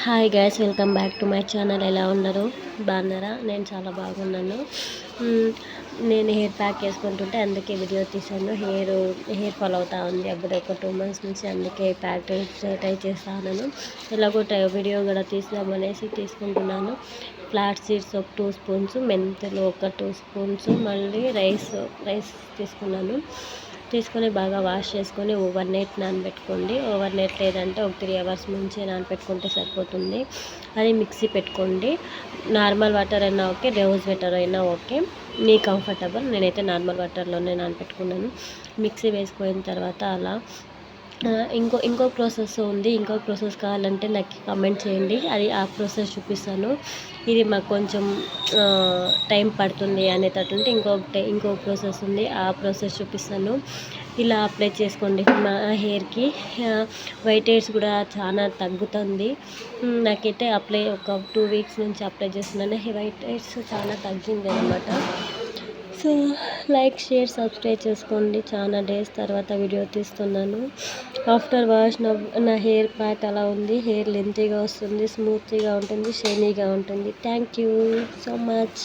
Hi guys, welcome back to my channel. ఎలా ఉన్నారు? బాగున్నారా? నేను చాలా బాగున్నాను. నేను హెయిర్ ప్యాక్ వేసుకుంటుంటే అందుకే వీడియో తీసాను. హెయిర్ ఫాల్ అవుతా ఉంది అప్పుడు ఒక 2 months నుంచి. అందుకే ప్యాక్ ట్రై చేస్తాను. ఎలాగో వీడియో కూడా తీద్దామనేసి తీసుకుంటున్నాను. ఫ్లాట్ సీడ్స్ ఒక 2 spoons, మెంతులు ఒక 2 spoons, మళ్ళీ రైస్ తీసుకొని బాగా వాష్ చేసుకొని ఓవర్ నైట్ నానబెట్టుకోండి. ఓవర్ నైట్ లేదంటే ఒక 3 hours ముంచే నానబెట్టుకుంటే సరిపోతుంది. అది మిక్సీ పెట్టుకోండి. నార్మల్ వాటర్ అయినా ఓకే, రోజ్ వాటర్ అయినా ఓకే, మీ కంఫర్టబుల్. నేనైతే నార్మల్ వాటర్లోనే నానబెట్టుకున్నాను. మిక్సీ వేసుకున్న తర్వాత అలా ఇంకో ప్రాసెస్ ఉంది. ఇంకో ప్రాసెస్ కావాలంటే నాకు కామెంట్ చేయండి, అది ఆ ప్రాసెస్ చూపిస్తాను. ఇది మాకు కొంచెం టైం పడుతుంది అనేటట్టుంటే ఇంకో ప్రాసెస్ ఉంది, ఆ ప్రాసెస్ చూపిస్తాను. ఇలా అప్లై చేసుకోండి మా హెయిర్కి. వైట్ హెయిర్స్ కూడా చాలా తగ్గుతుంది. నాకైతే ఒక 2 weeks నుంచి అప్లై చేస్తున్నాను. వైట్ హెయిర్స్ చాలా తగ్గింది అనమాట. సో లైక్, షేర్, సబ్స్క్రైబ్ చేసుకోండి. చాలా డేస్ తర్వాత వీడియో తీస్తున్నాను. ఆఫ్టర్ వాష్ నా హెయిర్ ప్యాక్ అలా ఉంది. హెయిర్ లెంతీగా వస్తుంది, స్మూత్గా ఉంటుంది, షైనీగా ఉంటుంది. Thank you so much.